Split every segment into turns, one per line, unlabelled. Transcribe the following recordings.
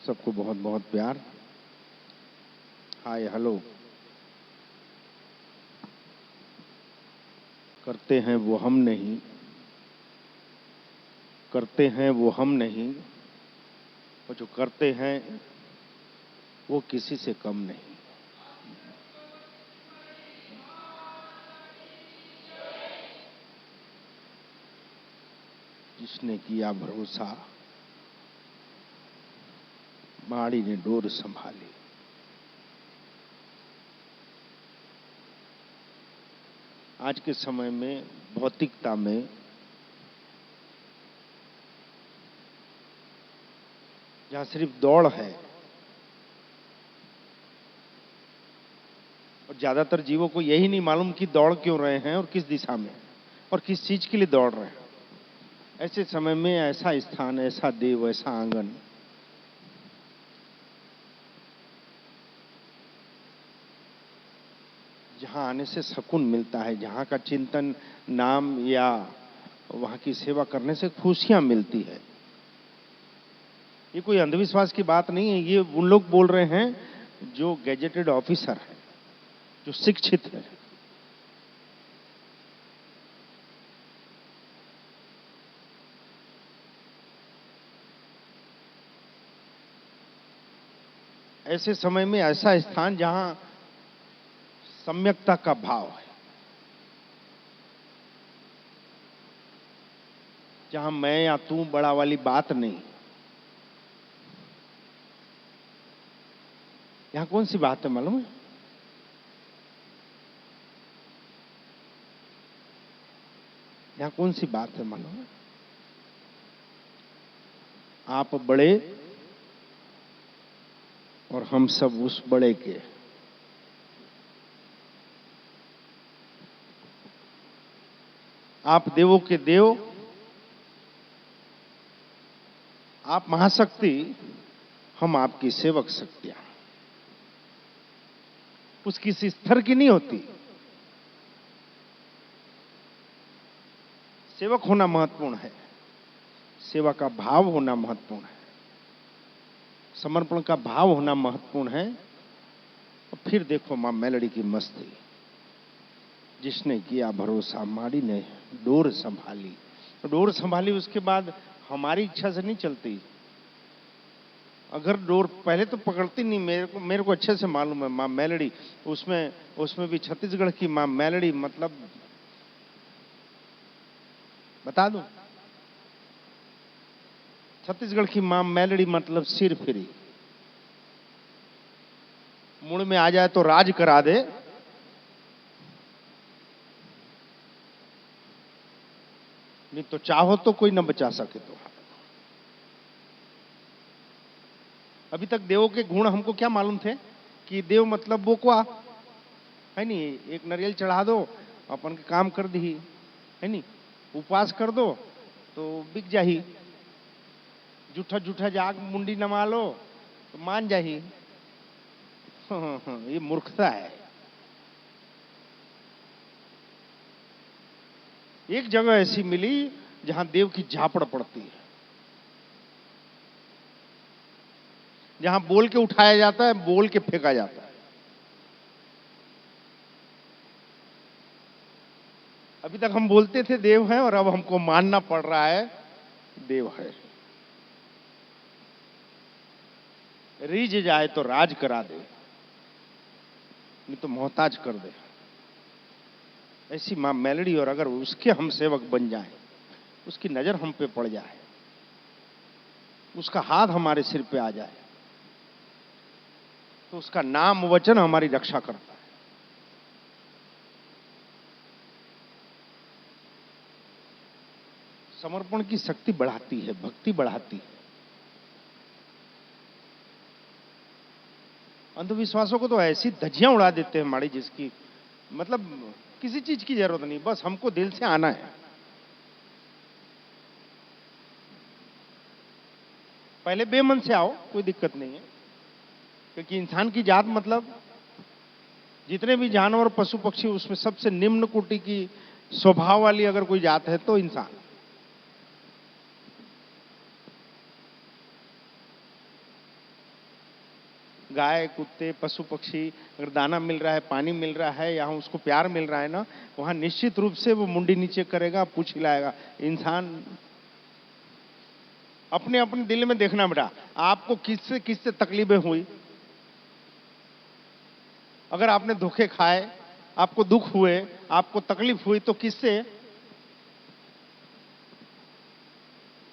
सबको बहुत बहुत प्यार। Hi hello. करते हैं वो हम नहीं, करते हैं वो हम नहीं, और जो करते हैं वो किसी से कम नहीं। जिसने किया भरोसा, माड़ी ने डोर संभाली। आज के समय में भौतिकता में जहां सिर्फ दौड़ है और ज्यादातर जीवों को यही नहीं मालूम कि दौड़ क्यों रहे हैं और किस दिशा में और किस चीज के लिए दौड़ रहे हैं, ऐसे समय में ऐसा स्थान, ऐसा देव, ऐसा आंगन जहां आने से सुकून मिलता है, जहां का चिंतन, नाम या वहां की सेवा करने से खुशियां मिलती है। ये कोई अंधविश्वास की बात नहीं है, ये उन लोग बोल रहे हैं जो गैजेटेड ऑफिसर हैं, जो शिक्षित हैं। ऐसे समय में ऐसा स्थान जहां सम्यकता का भाव है, जहां मैं या तू बड़ा वाली बात नहीं। यहां कौन सी बात है मालूम है? यहां कौन सी बात है मालूम है? आप बड़े और हम सब उस बड़े के। आप देवों के देव, आप महाशक्ति, हम आपकी सेवक शक्तियां। उसकी किसी स्तर की नहीं होती। सेवक होना महत्वपूर्ण है, सेवा का भाव होना महत्वपूर्ण है, समर्पण का भाव होना महत्वपूर्ण है। और फिर देखो मां मेलडी की मस्ती। जिसने किया भरोसा, माड़ी ने डोर संभाली। डोर संभाली, उसके बाद हमारी इच्छा से नहीं चलती। अगर डोर पहले तो पकड़ती नहीं, मेरे को अच्छे से मालूम है। मां मेलडी, उसमें भी छत्तीसगढ़ की मां मेलडी, मतलब बता दूं, छत्तीसगढ़ की मां मेलडी मतलब सिर फिरी। मुड़ में आ जाए तो राज करा दे, नहीं तो चाहो तो कोई न बचा सके। तो अभी तक देवों के गुण हमको क्या मालूम थे कि देव मतलब वो क्या है, नहीं एक नारियल चढ़ा दो, अपन के काम कर दी है, नहीं उपवास कर दो तो बिक जाही, जूठा जूठा जाग मुंडी नमा लो तो मान जाही। ये मूर्खता है। एक जगह ऐसी मिली जहां देव की झापड़ पड़ती है, जहां बोल के उठाया जाता है, बोल के फेंका जाता है। अभी तक हम बोलते थे देव है, और अब हमको मानना पड़ रहा है देव है। रीझ जाए तो राज करा दे, नहीं तो मोहताज कर दे। ऐसी मां मेलडी, और अगर उसके हम सेवक बन जाएं, उसकी नजर हम पे पड़ जाए, उसका हाथ हमारे सिर पे आ जाए, तो उसका नाम वचन हमारी रक्षा करता है। समर्पण की शक्ति बढ़ाती है, भक्ति बढ़ाती है। अंधविश्वासों को तो ऐसी धज्जियां उड़ा देते हैं माड़ी, जिसकी मतलब किसी चीज की जरूरत नहीं, बस हमको दिल से आना है। पहले बेमन से आओ, कोई दिक्कत नहीं है, क्योंकि इंसान की जात मतलब जितने भी जानवर, पशु पक्षी, उसमें सबसे निम्न कोटि की स्वभाव वाली अगर कोई जात है तो इंसान। गाय कुत्ते पशु पक्षी अगर दाना मिल रहा है, पानी मिल रहा है, या उसको प्यार मिल रहा है ना, वहां निश्चित रूप से वो मुंडी नीचे करेगा, पूछ हिलाएगा। इंसान अपने अपने दिल में देखना बेटा, आपको किससे किससे तकलीफें हुई। अगर आपने धोखे खाए, आपको दुख हुए, आपको तकलीफ हुई, तो किससे?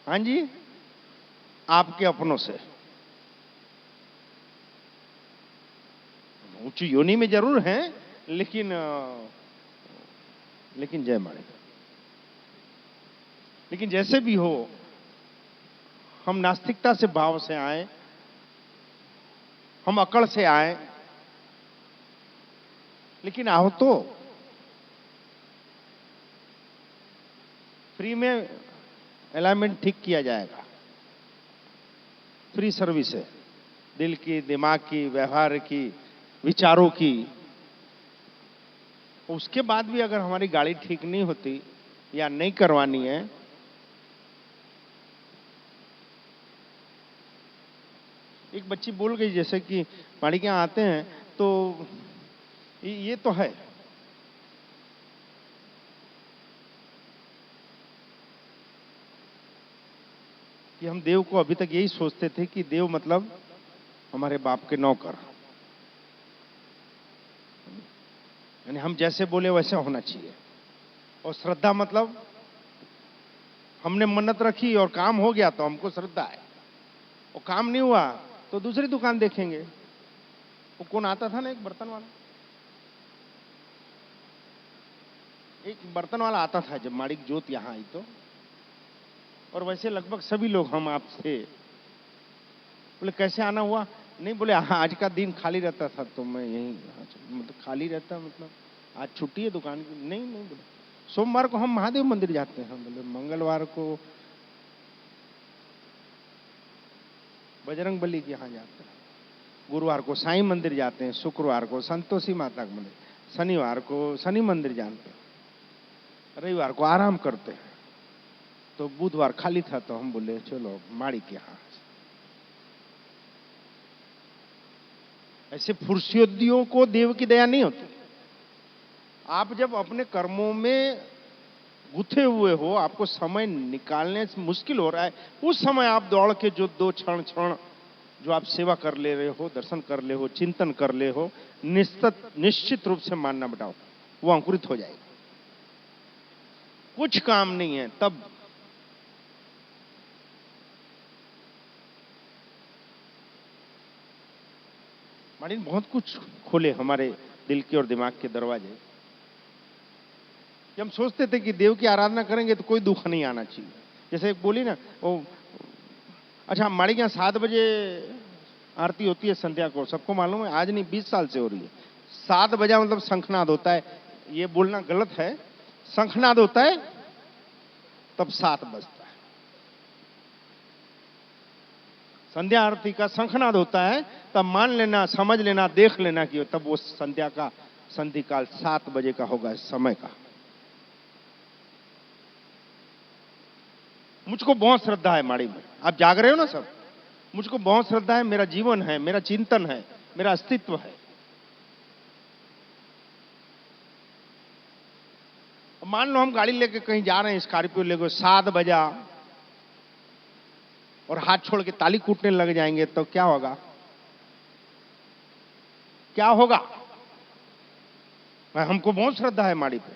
हाँ जी, आपके अपनों से। उच्च योनि में जरूर हैं, लेकिन जय माड़े। लेकिन जैसे भी हो, हम नास्तिकता से भाव से आए, हम अकड़ से आए, लेकिन आओ तो फ्री में अलाइनमेंट ठीक किया जाएगा। फ्री सर्विस है, दिल की, दिमाग की, व्यवहार की, विचारों की। उसके बाद भी अगर हमारी गाड़ी ठीक नहीं होती या नहीं करवानी है, एक बच्ची बोल गई जैसे कि माड़ी के यहाँ आते हैं तो ये तो है। कि हम देव को अभी तक यही सोचते थे कि देव मतलब हमारे बाप के नौकर, यानी हम जैसे बोले वैसा होना चाहिए। और श्रद्धा मतलब हमने मन्नत रखी और काम हो गया तो हमको श्रद्धा है, और काम नहीं हुआ तो दूसरी दुकान देखेंगे। वो कौन आता था ना, एक बर्तन वाला आता था जब माड़िक जोत यहां आई तो, और वैसे लगभग सभी लोग हम आपसे बोले कैसे आना हुआ, नहीं बोले हाँ आज का दिन खाली रहता था तो मैं यहीं, मतलब खाली रहता मतलब आज छुट्टी है दुकान की, नहीं नहीं बोले सोमवार को हम महादेव मंदिर जाते हैं, बोले मंगलवार को बजरंग बली के यहाँ जाते हैं, गुरुवार को साईं मंदिर जाते हैं, शुक्रवार को संतोषी माता का मंदिर, शनिवार को शनि मंदिर जानते हैं, रविवार को आराम करते हैं। तो बुधवार खाली था तो हम बोले चलो माड़ी के यहाँ। ऐसे फुर्सियोदियों को देव की दया नहीं होती। आप जब अपने कर्मों में गुथे हुए हो, आपको समय निकालने से मुश्किल हो रहा है, उस समय आप दौड़ के जो 2 क्षण जो आप सेवा कर ले रहे हो, दर्शन कर ले हो, चिंतन कर ले हो, निश्चित रूप से मानना बताओ वो अंकुरित हो जाएगा। कुछ काम नहीं है तब माड़ी ने बहुत कुछ खोले हमारे दिल के और दिमाग के दरवाजे। हम सोचते थे कि देव की आराधना करेंगे तो कोई दुख नहीं आना चाहिए। जैसे एक बोली ना वो, अच्छा माड़ी के यहाँ 7 बजे आरती होती है संध्या को, सबको मालूम है, आज नहीं 20 साल से हो रही है। 7 बजा मतलब शंखनाद होता है, ये बोलना गलत है, शंखनाद होता है तब 7 बजता है। संध्या आरती का शंखनाद होता है तब मान लेना, समझ लेना, देख लेना कि तब वो संध्या का संधि काल 7 बजे का होगा समय का। मुझको बहुत श्रद्धा है माड़ी में, आप जाग रहे हो ना सब, मुझको बहुत श्रद्धा है, मेरा जीवन है, मेरा चिंतन है, मेरा अस्तित्व है। मान लो हम गाड़ी लेके कहीं जा रहे हैं, स्कॉर्पियो लेके, 7 बजा और हाथ छोड़ के ताली कूटने लग जाएंगे तो क्या होगा? क्या होगा? हमको बहुत श्रद्धा है माड़ी पे।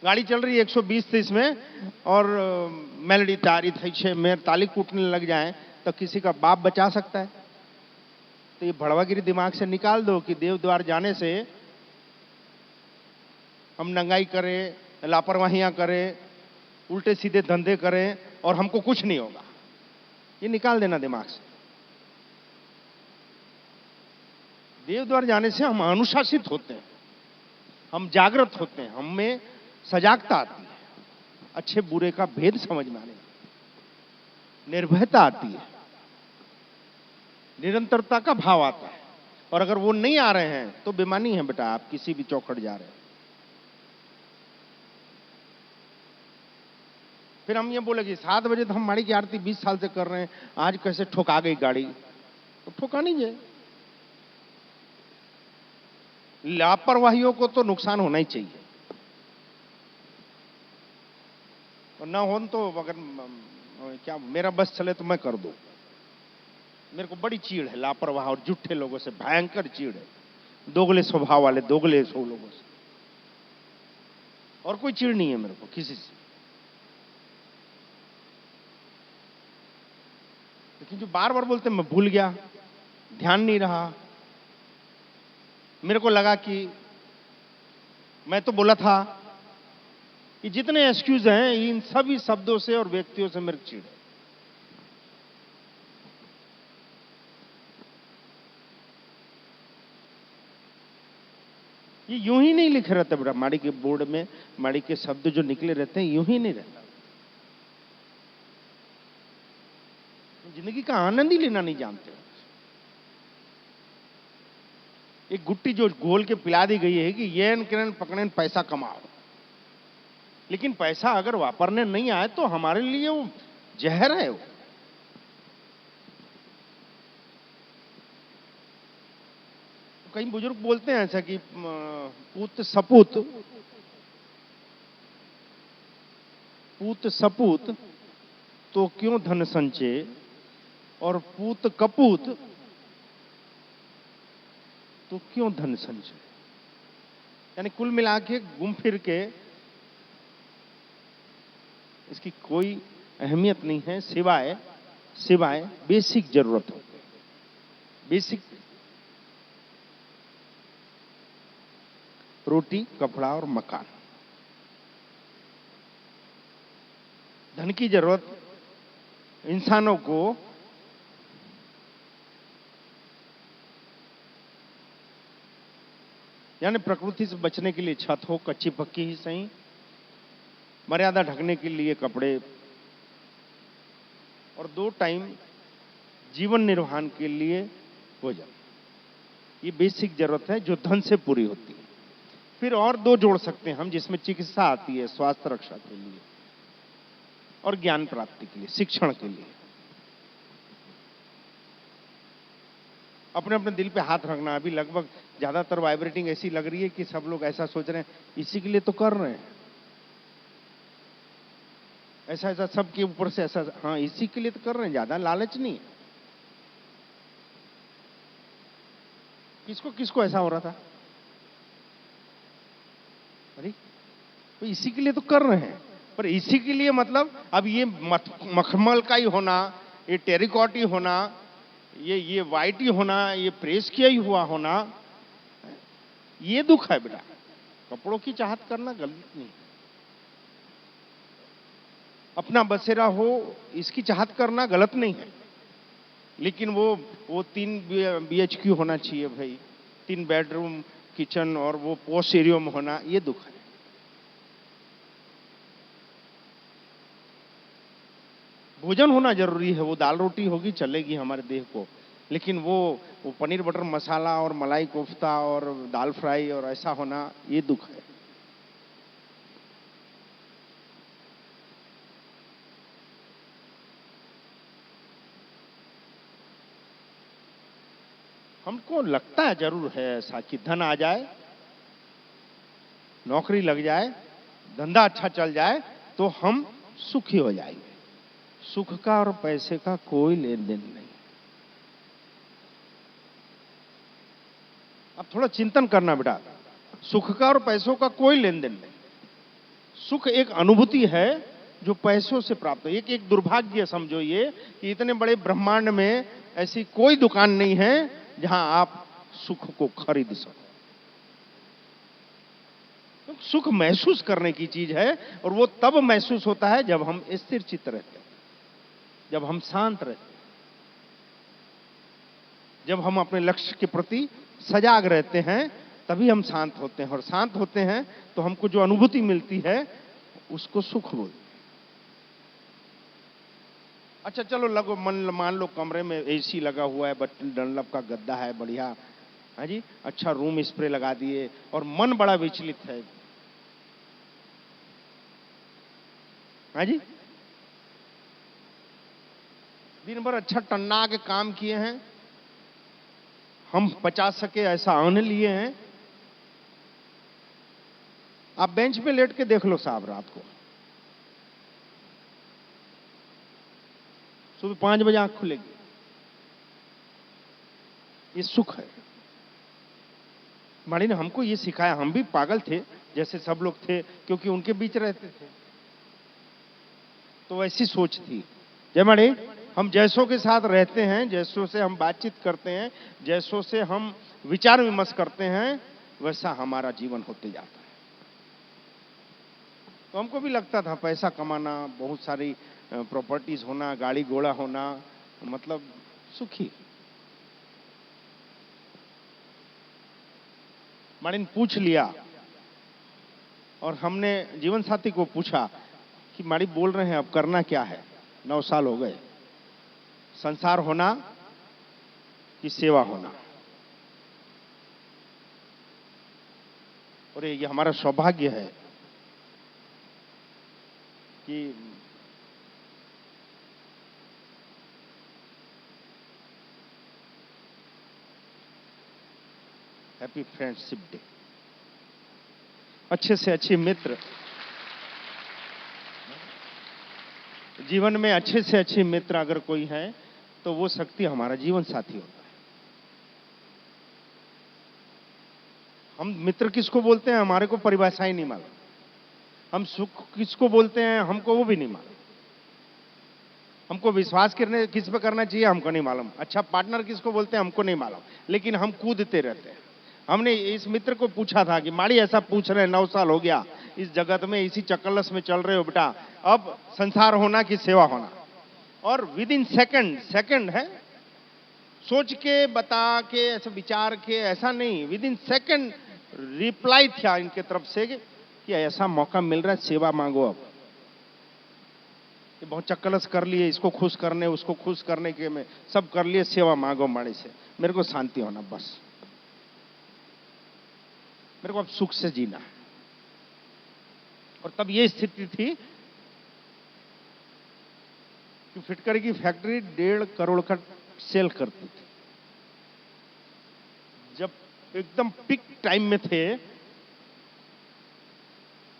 गाड़ी चल रही है 120-30 में और मेलोडी तारी थई छे मेरे ताली कूटने लग जाए तो किसी का बाप बचा सकता है? तो ये भड़वागिरी दिमाग से निकाल दो कि देव द्वार जाने से हम नंगाई करें, लापरवाहियां करें, उल्टे सीधे धंधे करें और हमको कुछ नहीं होगा। ये निकाल देना दिमाग से। देव द्वार जाने से हम अनुशासित होते हैं, हम जागृत होते हैं, हम में सजागता आती है, अच्छे बुरे का भेद समझ में आने, निर्भयता आती है, निरंतरता का भाव आता है। और अगर वो नहीं आ रहे हैं तो बेमानी है बेटा, आप किसी भी चौखट जा रहे हैं। फिर हम ये बोले कि 7 बजे तो हम माड़ी की आरती 20 साल से कर रहे हैं, आज कैसे ठोका गई गाड़ी? तो ठोका नहीं जाए, लापरवाहियों को तो नुकसान होना ही चाहिए, और ना हो तो अगर क्या मेरा बस चले तो मैं कर दूं। मेरे को बड़ी चीड़ है लापरवाह और जुट्ठे लोगों से, भयंकर चीड़ है, दोगले स्वभाव वाले, दोगले सो लोगों से। और कोई चीड़ नहीं है मेरे को किसी से, लेकिन जो बार बार बोलते मैं भूल गया, ध्यान नहीं रहा, मेरे को लगा कि मैं तो बोला था, ये जितने एक्सक्यूज हैं इन सभी शब्दों से और व्यक्तियों से मेरे को चिढ़ है। ये यूं ही नहीं लिखे रहते बेटा, माड़ी के बोर्ड में माड़ी के शब्द जो निकले रहते हैं यूं ही नहीं रहता। जिंदगी का आनंद ही लेना नहीं जानते। एक गुट्टी जो घोल के पिला दी गई है कि ये किरण पकड़े पैसा कमाओ, लेकिन पैसा अगर वापरने नहीं आए तो हमारे लिए वो जहर है। वो कई बुजुर्ग बोलते हैं ऐसा कि पूत सपूत, पूत सपूत तो क्यों धन संचय, और पूत कपूत तो क्यों धन संचय। यानी कुल मिला के घूम फिर के इसकी कोई अहमियत नहीं है, सिवाय सिवाय बेसिक जरूरत हो, बेसिक रोटी, कपड़ा और मकान। धन की जरूरत इंसानों को यानी प्रकृति से बचने के लिए छत हो, कच्ची पक्की ही सही, मर्यादा ढकने के लिए कपड़े, और 2 टाइम जीवन निर्वहन के लिए भोजन। ये बेसिक जरूरत है जो धन से पूरी होती है। फिर और 2 जोड़ सकते हैं हम, जिसमें चिकित्सा आती है, स्वास्थ्य रक्षा के लिए और ज्ञान प्राप्ति के लिए, शिक्षण के लिए। अपने अपने दिल पे हाथ रखना। अभी लगभग ज्यादातर वाइब्रेटिंग ऐसी लग रही है कि सब लोग ऐसा सोच रहे हैं इसी के लिए तो कर रहे हैं, ऐसा ऐसा सबके ऊपर से ऐसा, हाँ इसी के लिए तो कर रहे हैं, ज्यादा लालच नहीं है। किसको किसको ऐसा हो रहा था, अरे तो इसी के लिए तो कर रहे हैं, पर इसी के लिए मतलब अब ये मखमल का ही होना, ये टेरिकॉट ही होना, ये वाइट ही होना, ये प्रेस किया ही हुआ होना, ये दुख है बेटा। कपड़ों की चाहत करना गलत नहीं, अपना बसेरा हो इसकी चाहत करना गलत नहीं है, लेकिन वो 3 BHQ होना चाहिए भाई, 3 बेडरूम, किचन और वो पोस्ट एरिया में होना, ये दुख है। भोजन होना जरूरी है, वो दाल रोटी होगी चलेगी हमारे देह को, लेकिन वो पनीर बटर मसाला और मलाई कोफ्ता और दाल फ्राई और ऐसा होना, ये दुख है। हमको लगता है जरूर है ऐसा कि धन आ जाए, नौकरी लग जाए, धंधा अच्छा चल जाए तो हम सुखी हो जाएंगे। सुख का और पैसे का कोई लेन देन नहीं। अब थोड़ा चिंतन करना बेटा, सुख का और पैसों का कोई लेन देन नहीं। सुख एक अनुभूति है जो पैसों से प्राप्त हो। एक एक दुर्भाग्य समझो ये कि इतने बड़े ब्रह्मांड में ऐसी कोई दुकान नहीं है जहां आप सुख को खरीद सको। तो सुख महसूस करने की चीज है, और वो तब महसूस होता है जब हम स्थिर चित्त रहते हैं, जब हम शांत रहते हैं, जब हम अपने लक्ष्य के प्रति सजाग रहते हैं, तभी हम शांत होते हैं। और शांत होते हैं तो हमको जो अनुभूति मिलती है उसको सुख बोलते हैं। अच्छा चलो लगो मान लो कमरे में AC लगा हुआ है, डनलप का गद्दा है बढ़िया, हाँ जी, अच्छा रूम स्प्रे लगा दिए, और मन बड़ा विचलित है, हाँ जी, दिन भर अच्छा टन्ना के काम किए हैं, हम 50 सके ऐसा अन्न लिए हैं, आप बेंच पे लेट के देख लो साहब, रात को सुबह 5 बजे आंख खुलेगी। ये सुख है। माड़ी ने हमको ये सिखाया। हम भी पागल थे जैसे सब लोग थे, क्योंकि उनके बीच रहते थे, तो ऐसी सोच थी। जय माड़ी, हम जैसों के साथ रहते हैं, जैसों से हम बातचीत करते हैं, जैसों से हम विचार विमर्श करते हैं, वैसा हमारा जीवन होते जाता है। तो हमको भी लगता था पैसा कमाना, बहुत सारी प्रॉपर्टीज होना, गाड़ी घोड़ा होना, मतलब सुखी। माड़ी ने पूछ लिया और हमने जीवन साथी को पूछा कि माड़ी बोल रहे हैं अब करना क्या है, 9 साल हो गए, संसार होना कि सेवा होना। और ये हमारा सौभाग्य है कि हैप्पी फ्रेंडशिप डे। अच्छे से अच्छे मित्र जीवन में, अच्छे से अच्छे मित्र अगर कोई है तो वो शक्ति हमारा जीवन साथी होता है। हम मित्र किसको बोलते हैं हमारे को परिभाषा ही नहीं मालूम। हम सुख किसको बोलते हैं हमको वो भी नहीं मालूम। हमको विश्वास करने किस पे करना चाहिए हमको नहीं मालूम। अच्छा पार्टनर किसको बोलते हैं हमको नहीं मालूम, लेकिन हम कूदते रहते हैं। हमने इस मित्र को पूछा था कि माड़ी ऐसा पूछ रहे हैं, 9 साल हो गया इस जगत में, इसी चक्करलस में चल रहे हो बेटा, अब संसार होना कि सेवा होना। और विद इन सेकंड है, सोच के बता के ऐसे विचार के ऐसा नहीं, विद इन सेकंड रिप्लाई था इनके तरफ से कि ऐसा मौका मिल रहा है, सेवा मांगो। अब बहुत चक्कलस कर लिए, इसको खुश करने उसको खुश करने के में सब कर लिए, सेवा मांगो माड़ी से, मेरे को शांति होना बस, मेरे को अब सुख से जीना है। और तब ये स्थिति थी कि फिटकर की फैक्ट्री 1.5 करोड़ का सेल करती थी। जब एकदम पिक टाइम में थे,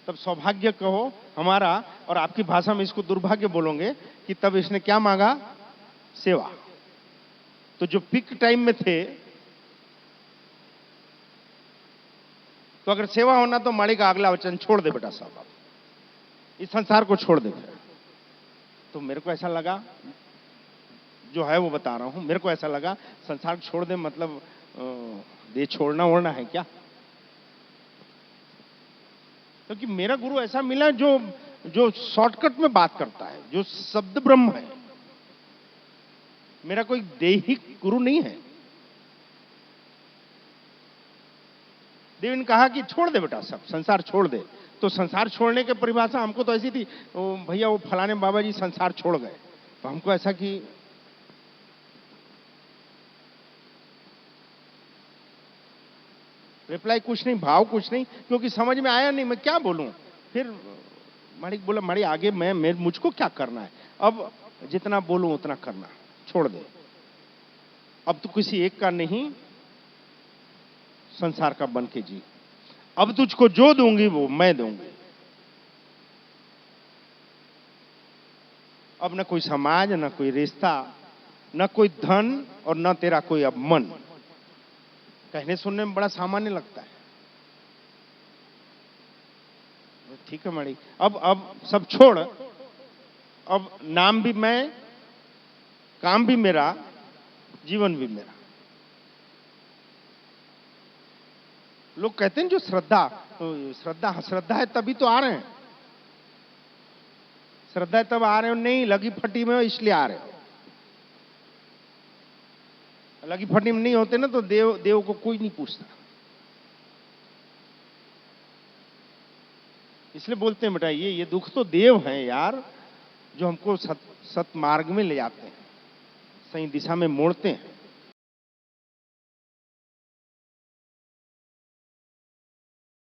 तब सौभाग्य कहो हमारा, और आपकी भाषा में इसको दुर्भाग्य बोलोगे कि तब इसने क्या मांगा, सेवा। तो जो पिक टाइम में थे, तो अगर सेवा होना तो माड़ी का अगला वचन छोड़ दे बेटा साहब, इस संसार को छोड़ दे। तो मेरे को ऐसा लगा, जो है वो बता रहा हूं, मेरे को ऐसा लगा संसार छोड़ दे मतलब दे छोड़ना ओढ़ना है क्या। क्योंकि मेरा गुरु ऐसा मिला जो शॉर्टकट में बात करता है, जो शब्द ब्रह्म है। मेरा कोई दैहिक गुरु नहीं है। देव ने कहा कि छोड़ दे बेटा सब, संसार छोड़ दे। तो संसार छोड़ने की परिभाषा हमको तो ऐसी थी, भैया वो फलाने बाबा जी संसार छोड़ गए, तो हमको ऐसा कि रिप्लाई कुछ नहीं, भाव कुछ नहीं, क्योंकि समझ में आया नहीं मैं क्या बोलूं। फिर माड़िक बोला माड़ी आगे मैं मुझको क्या करना है, अब जितना बोलूं उतना करना, छोड़ दे। अब तो किसी एक का नहीं, संसार का बन के जी। अब तुझको जो दूंगी वो मैं दूंगी। अब न कोई समाज, न कोई रिश्ता, न कोई धन, और न तेरा कोई अब मन। कहने सुनने में बड़ा सामान्य लगता है, ठीक है माड़ी, अब सब छोड़, अब नाम भी मैं, काम भी मेरा, जीवन भी मेरा। लोग कहते हैं जो श्रद्धा है तभी तो आ रहे हैं, श्रद्धा है तब आ रहे हो, नहीं लगी फटी में हो इसलिए आ रहे हो। लगी फटी में नहीं होते ना तो देव को कोई नहीं पूछता। इसलिए बोलते हैं बेटा ये दुख तो देव हैं यार, जो हमको सत मार्ग में ले जाते हैं, सही दिशा में मोड़ते हैं।